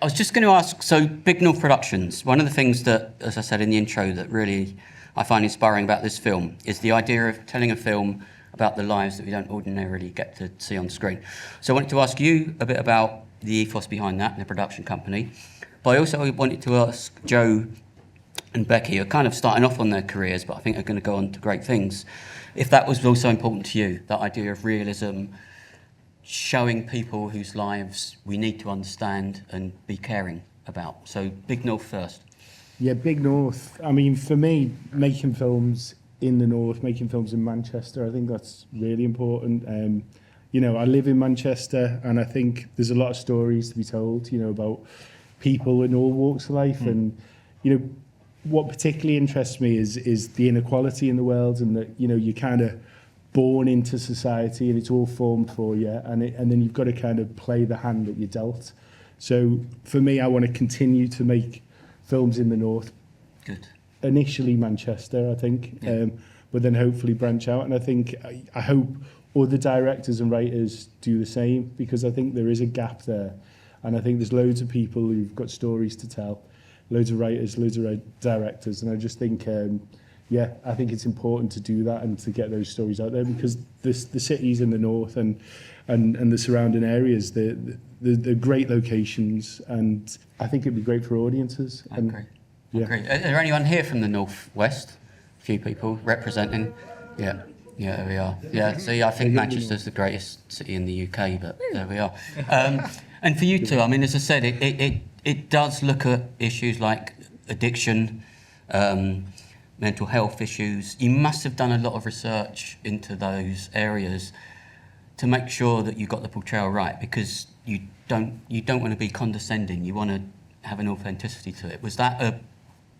I was just going to ask, so Big North Productions, one of the things that, as I said in the intro, that really I find inspiring about this film is the idea of telling a film about the lives that we don't ordinarily get to see on screen. So I wanted to ask you a bit about the ethos behind that, the production company. But I also wanted to ask Joe and Becky, who are kind of starting off on their careers, but I think are going to go on to great things, if that was also important to you, that idea of realism, showing people whose lives we need to understand and be caring about. So Big North first. Yeah, Big North. I mean, for me, making films in the North, making films in Manchester, I think that's really important. You know, I live in Manchester, and I think there's a lot of stories to be told, you know, about people in all walks of life. And, you know, what particularly interests me is the inequality in the world, and that, you know, you're kind of born into society and it's all formed for you, and then you've got to kind of play the hand that you're dealt. So for me, I want to continue to make films in the North. Good. Initially Manchester, I think, yeah. But then hopefully branch out. And I think, I hope other directors and writers do the same, because I think there is a gap there. And I think there's loads of people who've got stories to tell, loads of writers, loads of directors. And I just think, yeah, I think it's important to do that and to get those stories out there, because the cities in the North and the surrounding areas, they're great locations, and I think it'd be great for audiences. I agree. Yeah. Are there anyone here from the North West? A few people representing. Yeah, there we are. Yeah, so yeah, I think Manchester's the greatest city in the UK, but there we are. And for you too, I mean, as I said, it does look at issues like addiction, mental health issues. You must have done a lot of research into those areas to make sure that you got the portrayal right, because you don't want to be condescending. You want to have an authenticity to it. Was that a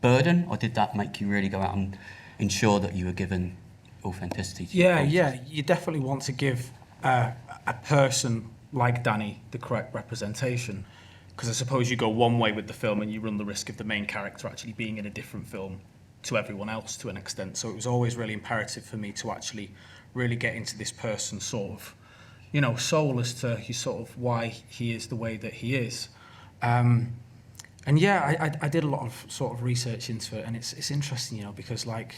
burden, or did that make you really go out and ensure that you were given authenticity to Yeah, you definitely want to give a person like Danny the correct representation, because I suppose you go one way with the film and you run the risk of the main character actually being in a different film to everyone else to an extent. So it was always really imperative for me to actually really get into this person's sort of, you know, soul, as to his sort of why he is the way that he is. And yeah, I did a lot of sort of research into it, and it's interesting, you know, because like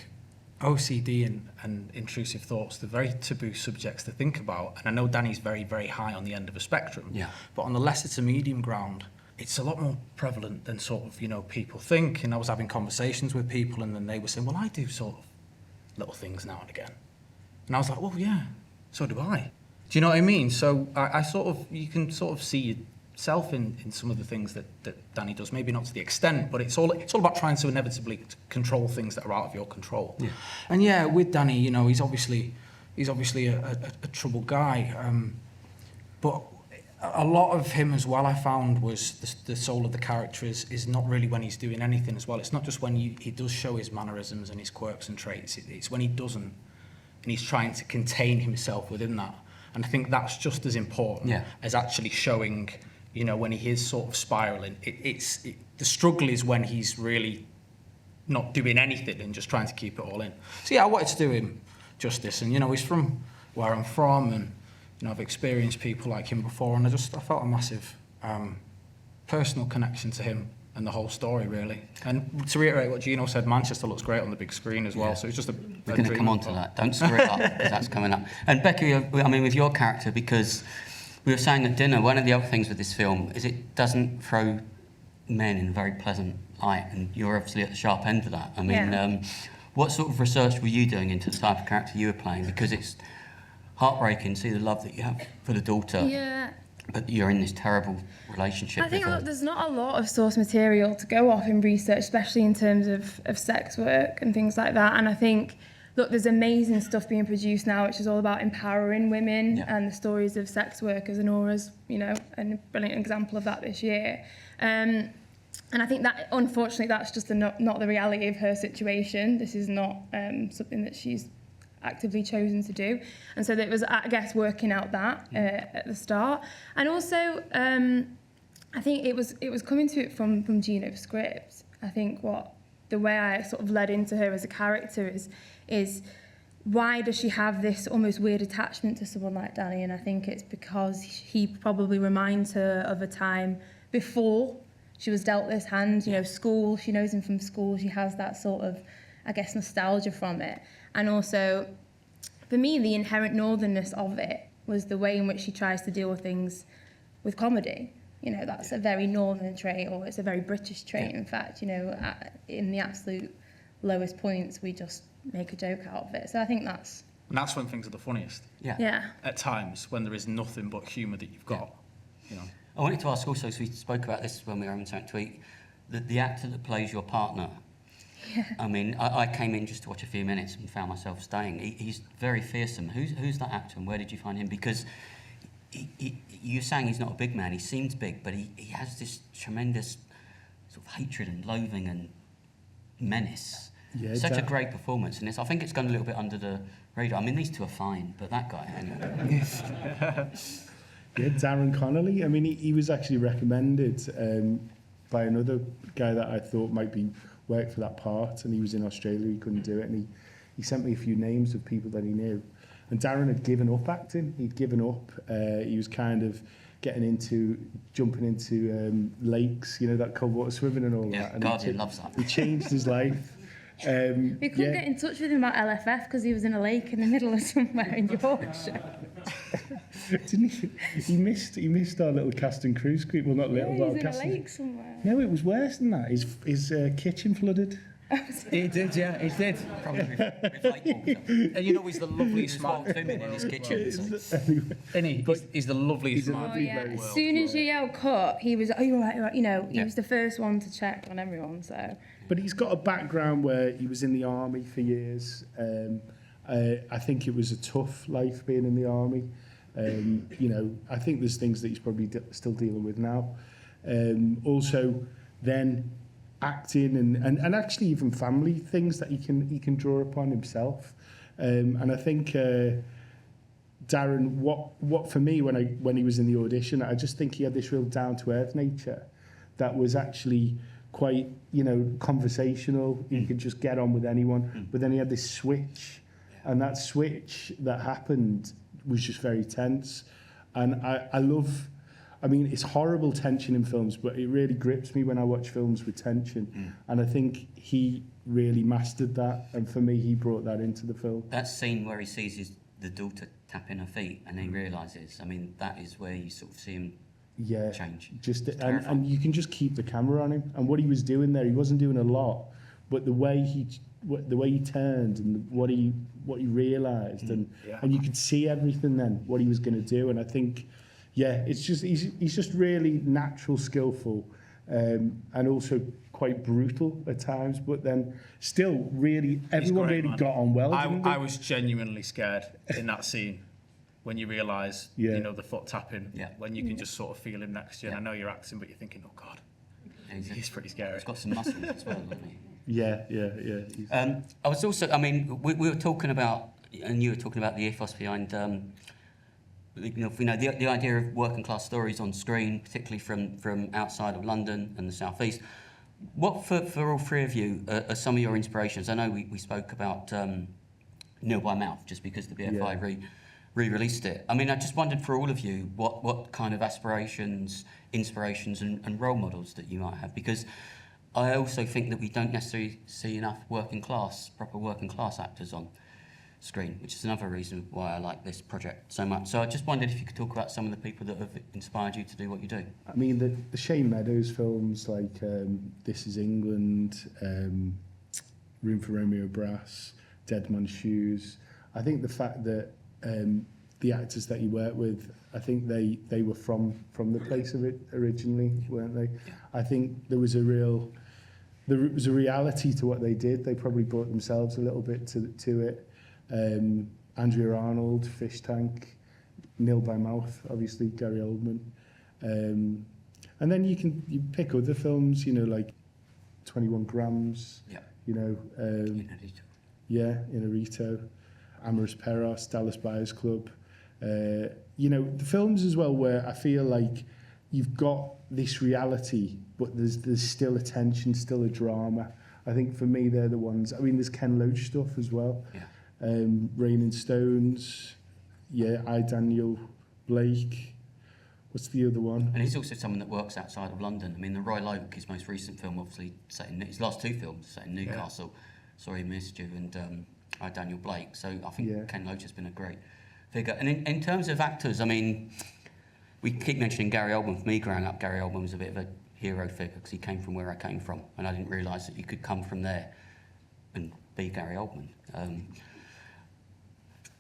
OCD and intrusive thoughts, they're very taboo subjects to think about. And I know Danny's very, very high on the end of a spectrum. Yeah. But on the lesser to medium ground, it's a lot more prevalent than sort of, you know, people think. And I was having conversations with people, and then they were saying, well, I do sort of little things now and again. And I was like, well, yeah, so do I. Do you know what I mean? So I sort of, you can sort of see yourself in some of the things that Danny does, maybe not to the extent, but it's all about trying to inevitably control things that are out of your control. Yeah. And yeah, with Danny, you know, he's obviously a troubled guy, but a lot of him as well, I found, was the soul of the character is not really when he's doing anything as well. It's not just when he does show his mannerisms and his quirks and traits. It's when he doesn't, and he's trying to contain himself within that. And I think that's just as important as actually showing, you know, when he is sort of spiraling. The struggle is when he's really not doing anything and just trying to keep it all in. So yeah, I wanted to do him justice. And, you know, he's from where I'm from, and, you know, I've experienced people like him before, and I felt a massive personal connection to him and the whole story, really. And to reiterate what Gino said, Manchester looks great on the big screen as well, so it's just a We're going to come on to that. Don't screw it up, because that's coming up. And Becky, I mean, with your character, because we were saying at dinner, one of the other things with this film is it doesn't throw men in a very pleasant light, and you're obviously at the sharp end of that. I mean, what sort of research were you doing into the type of character you were playing? Because it's heartbreaking to see the love that you have for the daughter. Yeah. But you're in this terrible relationship. I think there's not a lot of source material to go off in research, especially in terms of sex work and things like that. And I think, look, there's amazing stuff being produced now, which is all about empowering women and the stories of sex workers. And Nora's, you know, a brilliant example of that this year. And I think that, unfortunately, that's just not the reality of her situation. This is not something that she's actively chosen to do, and so it was, I guess, working out that at the start. And also I think it was coming to it from Gino's script. I think the way I sort of led into her as a character is why does she have this almost weird attachment to someone like Danny? And I think it's because he probably reminds her of a time before she was dealt this hand, you know, school, she knows him from school, she has that sort of, I guess, nostalgia from it. And also, for me, the inherent northernness of it was the way in which she tries to deal with things with comedy. You know, that's a very northern trait, or it's a very British trait, in fact. You know, in the absolute lowest points, we just make a joke out of it. So I think that's... And that's when things are the funniest. Yeah. At times, when there is nothing but humour that you've got, you know. I wanted to ask also, so we spoke about this when we were having something to eat, the actor that plays your partner. Yeah. I mean, I came in just to watch a few minutes and found myself staying. He's very fearsome. Who's that actor, and where did you find him? Because you're saying he's not a big man. He seems big, but he has this tremendous sort of hatred and loathing and menace. Yeah, Such a great performance, and I think it's gone a little bit under the radar. I mean, these two are fine, but that guy, anyway. Yeah, Darren Connolly. I mean, he was actually recommended by another guy that I thought might be work for that part, and he was in Australia, he couldn't do it, and he sent me a few names of people that he knew. And Darren had given up acting. He'd given up. He was kind of jumping into lakes, you know, that cold water swimming and all that. And God, he loves that. He changed his life. We couldn't get in touch with him about LFF because he was in a lake in the middle of somewhere in Yorkshire. Didn't he? He missed our little cast and cruise group. Well, not little, Yeah, but he's in a cast. lake somewhere. No, it was worse than that. His kitchen flooded. He did, yeah, he did. Probably with light water. And you know, he's the loveliest He's man walked him in his kitchen. So. Isn't he? He's the loveliest He's a man. Oh lovely yeah, bloke. as soon as you yelled cut, he was, oh, you're right, you're right. You know, he Yeah. was the first one to check on everyone, so. But he's got a background where he was in the army for years. I think it was a tough life being in the army. You know, I think there's things that he's probably still dealing with now. Also, then acting and actually even family things that he can draw upon himself. And I think Darren, what for me when he was in the audition, I just think he had this real down to earth nature that was actually quite, you know, conversational. He could just get on with anyone. But then he had this switch, and that switch that happened was just very tense. And I love, I mean, it's horrible tension in films, but it really grips me when I watch films with tension. And I think he really mastered that. And for me, he brought that into the film. That scene where he sees the daughter tapping her feet and he realises, I mean, that is where you sort of see him change. Just It's and terrifying. you can just keep the camera on him. And what he was doing there, he wasn't doing a lot, but the way he turned and what he realised, and you could see everything then what he was going to do. And I think, yeah, it's just he's just really natural, skillful, and also quite brutal at times. But then still, really, everyone great, really man. got on well. didn't they? I was genuinely scared in that scene when you realise, Yeah. you know, the foot tapping, Yeah. when you can just sort of feel him next to you. And I know you're acting, but you're thinking, oh, God, he's pretty scary. He's got some muscles as well, hasn't he? Yeah. He's- I was also, I mean, we were talking about, and you were talking about the ethos behind, the idea of working class stories on screen, particularly from outside of London and the southeast. What for all three of you are some of your inspirations? I know we spoke about Nil by Mouth just because the BFI re-released it. I mean, I just wondered for all of you what kind of aspirations, inspirations, and role models that you might have, because I also think that we don't necessarily see enough proper working class actors on screen, which is another reason why I like this project so much. So I just wondered if you could talk about some of the people that have inspired you to do what you do. I mean, the Shane Meadows films like This Is England, Room for Romeo Brass, Dead Man's Shoes. I think the fact that the actors that he worked with, I think they were from the place of it originally, weren't they? Yeah. I think there was a reality to what they did. They probably brought themselves a little bit to it. Andrea Arnold, Fish Tank, Nil by Mouth, obviously Gary Oldman, and then you pick other films, you know, like 21 Grams, you know, Inarito, Amorous Perros, Dallas Buyers Club, you know, the films as well where I feel like you've got this reality, but there's still a tension, still a drama. I think for me they're the ones. I mean, there's Ken Loach stuff as well. Yeah. Raining Stones, I, Daniel Blake, What's the other one? And he's also someone that works outside of London. I mean, the Roy Loke, his most recent film, obviously set in his last two films set in Newcastle. Sorry, Missed You, and Daniel Blake. So I think Ken Loach has been a great figure. And in terms of actors, I mean, we keep mentioning Gary Oldman. For me, growing up, Gary Oldman was a bit of a hero figure because he came from where I came from, and I didn't realise that you could come from there and be Gary Oldman.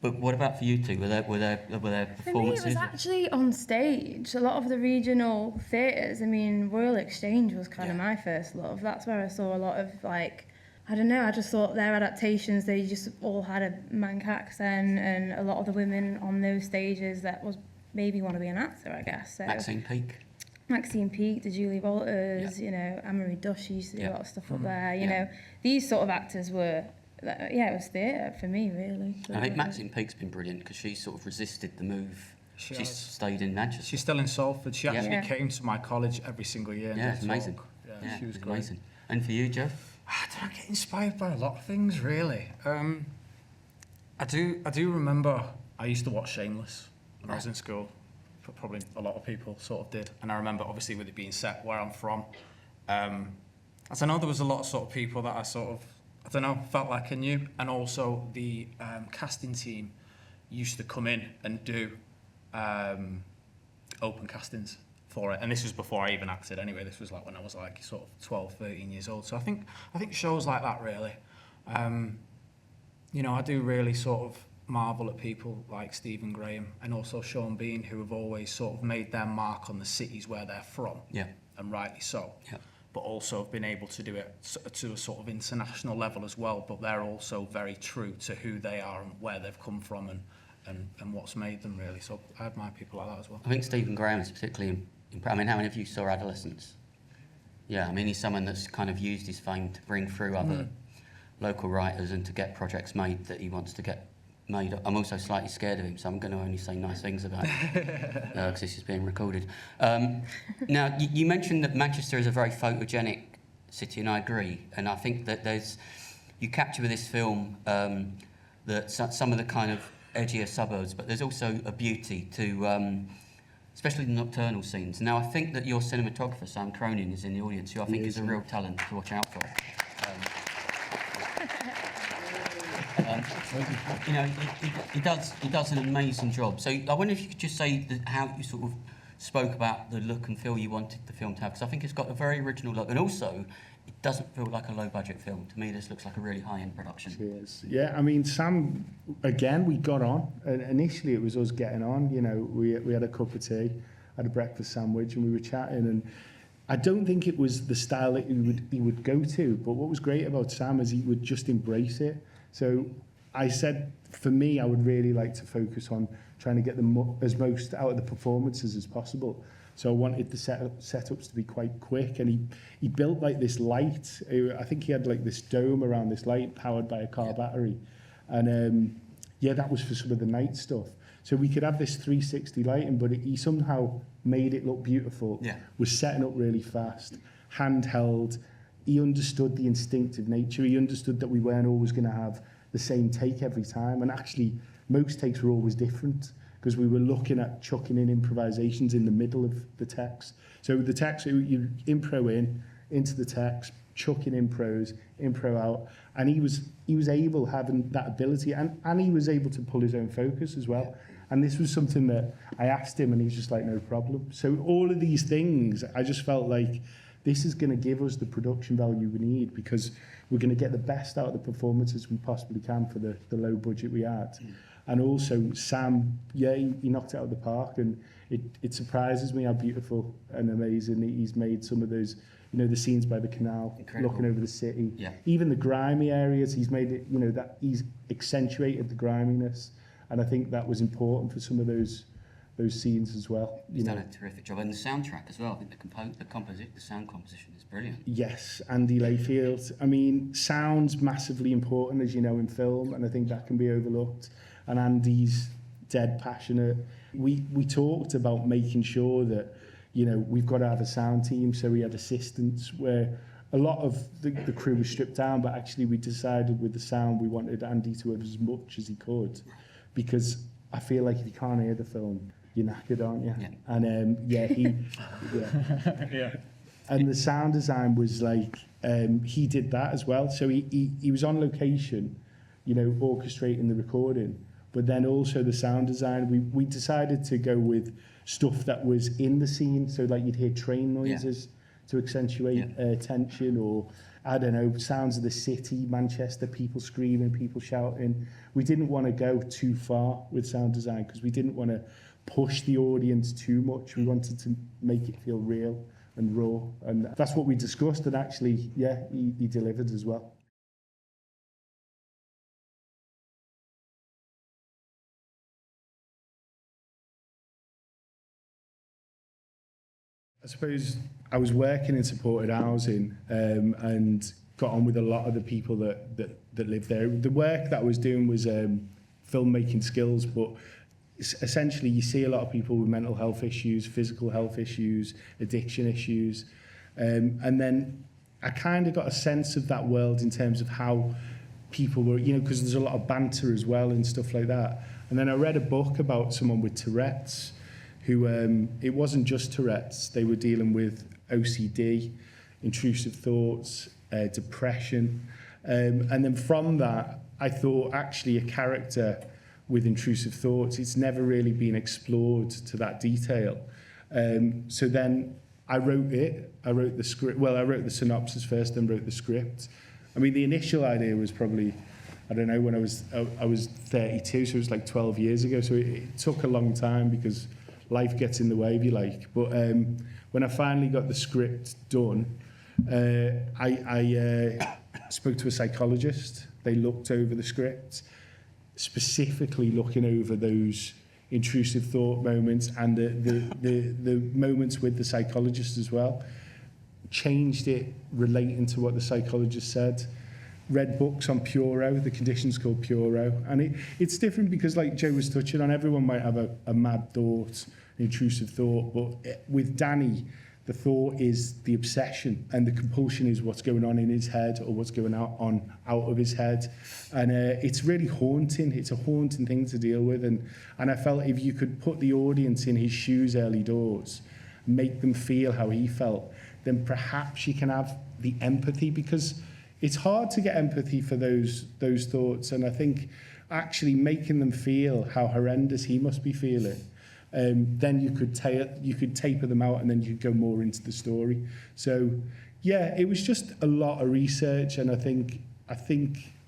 But what about for you two? Were there performances? For me, it was actually on stage. A lot of the regional theatres, I mean, Royal Exchange was kind of my first love. That's where I saw a lot of, like, I don't know, I just thought their adaptations, they just all had a Manc accent, and a lot of the women on those stages that was maybe want to be an actor, I guess. So, Maxine Peake, the Julie Walters, you know, Anne-Marie Dush used to do a lot of stuff up there. You know, these sort of actors were, it was theatre for me, really. So, I think Maxine Peake's been brilliant because she sort of resisted the move. She's stayed in Manchester. She's still in Salford. She actually came to my college every single year. Yeah, it's amazing. Yeah, she was great. Amazing. And for you, Joe? I get inspired by a lot of things, really. I do remember I used to watch Shameless when I was in school. Probably a lot of people sort of did. And I remember, obviously, with it being set where I'm from, as I know there was a lot of sort of people that I sort of, I don't know, felt like I knew. And also the casting team used to come in and do open castings for it. And this was before I even acted anyway. This was like when I was like sort of 12, 13 years old. So I think shows like that really, you know, I do really sort of marvel at people like Stephen Graham and also Sean Bean, who have always sort of made their mark on the cities where they're from. Yeah. And rightly so. Yeah. But also have been able to do it to a sort of international level as well. But they're also very true to who they are and where they've come from and what's made them, really. So I admire people like that as well. I think Stephen Graham is particularly I mean, how many of you saw Adolescents? Yeah, I mean, he's someone that's kind of used his fame to bring through other local writers and to get projects made that he wants to get made. I'm also slightly scared of him, so I'm going to only say nice things about him because this is being recorded. Now, you mentioned that Manchester is a very photogenic city, and I agree. And I think that you capture with this film that some of the kind of edgier suburbs, but there's also a beauty to, especially the nocturnal scenes. Now, I think that your cinematographer, Sam Cronin, is in the audience, who I think is a real talent to watch out for. You know, he does an amazing job. So I wonder if you could just say how you sort of spoke about the look and feel you wanted the film to have, because I think it's got a very original look, and also it doesn't feel like a low-budget film. To me, this looks like a really high-end production. Cheers. Yeah, I mean, Sam, again, we got on. Initially, it was us getting on. You know, we had a cup of tea, had a breakfast sandwich, and we were chatting, and I don't think it was the style that he would go to, but what was great about Sam is he would just embrace it. So I said, for me, I would really like to focus on trying to get as most out of the performances as possible. So I wanted the setups to be quite quick, and he built like this light. I think he had like this dome around this light powered by a car battery. And that was for some of the night stuff. So we could have this 360 lighting, but he somehow made it look beautiful. Yeah. Was setting up really fast, handheld. He understood the instinctive nature. He understood that we weren't always going to have the same take every time. And actually, most takes were always different because we were looking at chucking in improvisations in the middle of the text. So the text, you impro into the text, chucking impro out. And he was able, having that ability, and he was able to pull his own focus as well. And this was something that I asked him, and he was just like, no problem. So all of these things, I just felt like this is going to give us the production value we need, because we're going to get the best out of the performances we possibly can for the low budget we had. And also Sam, he knocked it out of the park, and it surprises me how beautiful and amazing he's made some of those, you know, the scenes by the canal, looking over the city. Yeah. Even the grimy areas, he's made it, you know, that he's accentuated the griminess, and I think that was important for some of those scenes as well. He's done a terrific job, and the soundtrack as well. I think the sound composition is brilliant. Yes, Andy Layfield. I mean, sound's massively important, as you know, in film, and I think that can be overlooked. And Andy's dead passionate. We talked about making sure that, you know, we've got to have a sound team, so we had assistants where a lot of the crew was stripped down, but actually we decided with the sound we wanted Andy to have as much as he could, because I feel like if you can't hear the film, you're knackered, aren't you? Yeah. And and the sound design was like, he did that as well. So he was on location, you know, orchestrating the recording, but then also the sound design. We decided to go with stuff that was in the scene. So like you'd hear train noises to accentuate tension, or I don't know, sounds of the city, Manchester, people screaming, people shouting. We didn't want to go too far with sound design because we didn't want to push the audience too much. We wanted to make it feel real and raw, and that's what we discussed, and actually, yeah, he delivered as well. I suppose I was working in supported housing and got on with a lot of the people that lived there. The work that I was doing was filmmaking skills, but essentially you see a lot of people with mental health issues, physical health issues, addiction issues. And then I kind of got a sense of that world in terms of how people were, you know, because there's a lot of banter as well and stuff like that. And then I read a book about someone with Tourette's who, it wasn't just Tourette's, they were dealing with OCD, intrusive thoughts, depression. And then from that, I thought actually a character with intrusive thoughts, it's never really been explored to that detail. So then I wrote it. I wrote the script. Well, I wrote the synopsis first, then wrote the script. I mean, the initial idea was probably, I don't know, when I was 32, so it was like 12 years ago. So it took a long time because life gets in the way, if you like. But when I finally got the script done, I spoke to a psychologist. They looked over the script, specifically looking over those intrusive thought moments and the moments with the psychologist as well. Changed it relating to what the psychologist said. Read books on Puro, the condition's called Puro. And it's different because, like Joe was touching on, everyone might have a mad thought, an intrusive thought, but with Danny, the thought is the obsession and the compulsion is what's going on in his head or what's going out of his head. And it's really haunting. It's a haunting thing to deal with. And I felt if you could put the audience in his shoes early doors, make them feel how he felt, then perhaps you can have the empathy, because it's hard to get empathy for those thoughts. And I think actually making them feel how horrendous he must be feeling, then you could taper them out and then you could go more into the story. So yeah, it was just a lot of research, and I think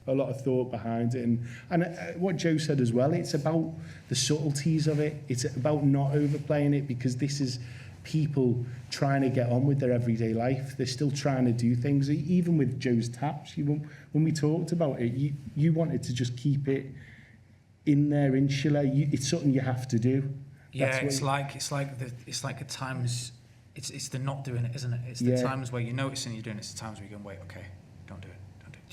a lot of thought behind it. And what Joe said as well, it's about the subtleties of it. It's about not overplaying it, because this is people trying to get on with their everyday life. They're still trying to do things. Even with Joe's taps, when we talked about it, you wanted to just keep it in there, insular. It's something you have to do. Yeah, it's like at times it's the not doing it, isn't it? It's the times where you're noticing you're doing it. It's the times where you're going, wait, okay, don't do it.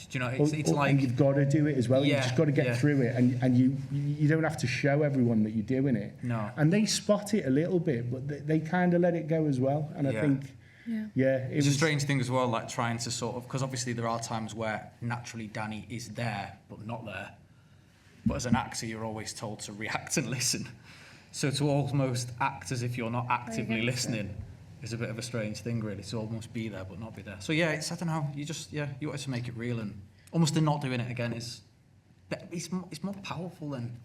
Do you know? It's like, and you've got to do it as well. Yeah, You've just got to get through it, and you don't have to show everyone that you're doing it. No. And they spot it a little bit, but they kind of let it go as well. And I think, it's a strange thing as well, like trying to sort of, because obviously there are times where naturally Danny is there but not there. But as an actor, you're always told to react and listen. So to almost act as if you're not actively listening is a bit of a strange thing, really, to almost be there but not be there. So yeah, I don't know, you wanted to make it real, and almost the not doing it again is, it's more powerful than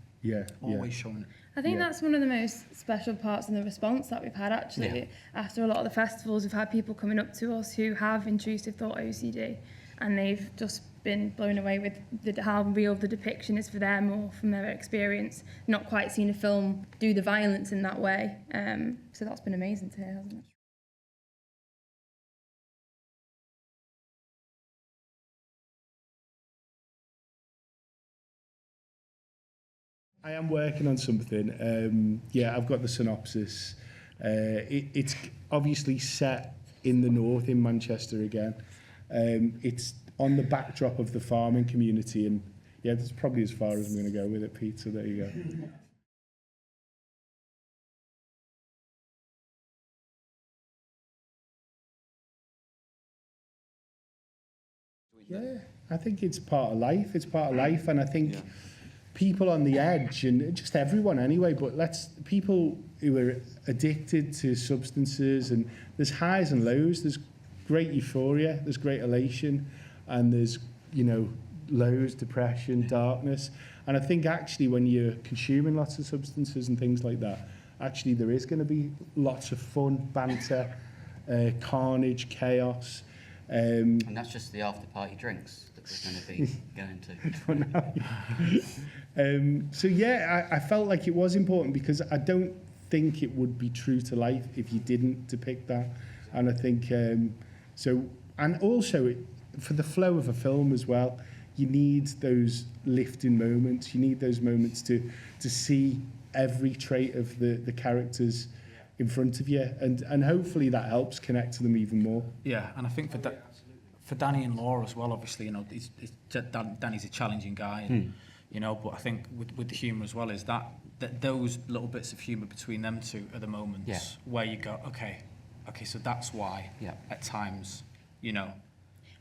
always showing it. I think that's one of the most special parts in the response that we've had, actually. Yeah. After a lot of the festivals, we've had people coming up to us who have intrusive thought OCD, and they've just been blown away with how real the depiction is for them, or from their experience, not quite seen a film do the violence in that way. So that's been amazing to hear, hasn't it? I am working on something. I've got the synopsis. It's obviously set in the north, in Manchester again. It's on the backdrop of the farming community, and that's probably as far as I'm going to go with it, Pete, so there you go. Yeah, I think it's part of life. It's part of life, and I think people on the edge, and just everyone anyway, but people who are addicted to substances, and there's highs and lows, there's great euphoria, there's great elation, and there's, lows, depression, darkness. And I think actually when you're consuming lots of substances and things like that, actually there is going to be lots of fun, banter, carnage, chaos. And that's just the after party drinks that we're going to be going to. So yeah, I felt like it was important, because I don't think it would be true to life if you didn't depict that. And I think and also for the flow of a film as well, you need those lifting moments. You need those moments to see every trait of the characters in front of you, and hopefully that helps connect to them even more. Yeah, and I think for Danny and Laura as well, obviously, Danny's a challenging guy, and, but I think with the humour as well is that those little bits of humour between them two are the moments where you go, okay, so that's why at times,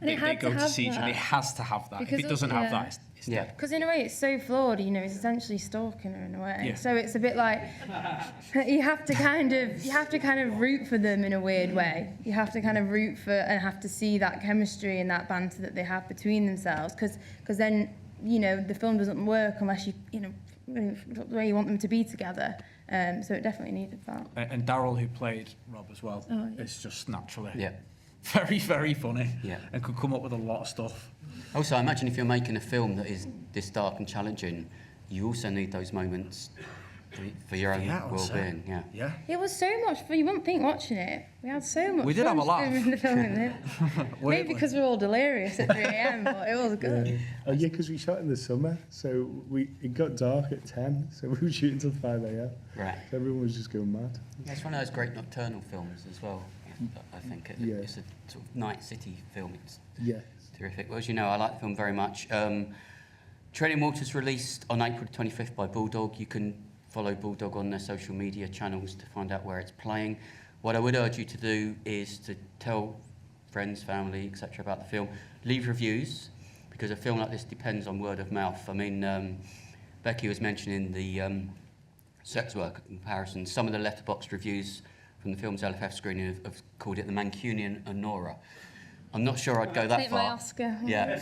they go to see each other. It has to have that. Because if it doesn't have that, it's dead. Because in a way it's so flawed, it's essentially stalking her in a way. Yeah. So it's a bit like you have to kind of root for them in a weird way. You have to kind of root for and have to see that chemistry and that banter that they have between themselves, because then the film doesn't work unless you the way you want them to be together. So it definitely needed that. And Daryl, who played Rob as well, is just naturally very, very funny, and could come up with a lot of stuff. Also, I imagine if you're making a film that is this dark and challenging, you also need those moments for your own well-being. Yeah. It was so much fun. You wouldn't think watching it. We had so much. We did fun have a laugh. in the film. Maybe because we're all delirious at 3 a.m. But it was good. Because we shot in the summer, so it got dark at 10, so we were shooting till 5 a.m. Right. So everyone was just going mad. It's one of those great nocturnal films as well. I think it's a sort of night city film. It's terrific. Well, as you know, I like the film very much. Treading Water's released on April 25th by Bulldog. You can follow Bulldog on their social media channels to find out where it's playing. What I would urge you to do is to tell friends, family, etc. about the film. Leave reviews, because a film like this depends on word of mouth. I mean, Becky was mentioning the sex worker comparison. Some of the letterboxd reviews from the film's LFF screening have called it the Mancunian Honora. I'm not sure I'd go that far. My Oscar. Yeah.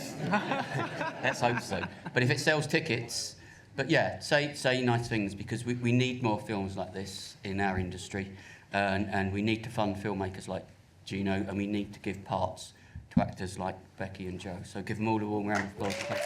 Let's hope so. But if it sells tickets, say nice things, because we need more films like this in our industry, and we need to fund filmmakers like Gino, and we need to give parts to actors like Becky and Joe. So give them all a warm round of applause.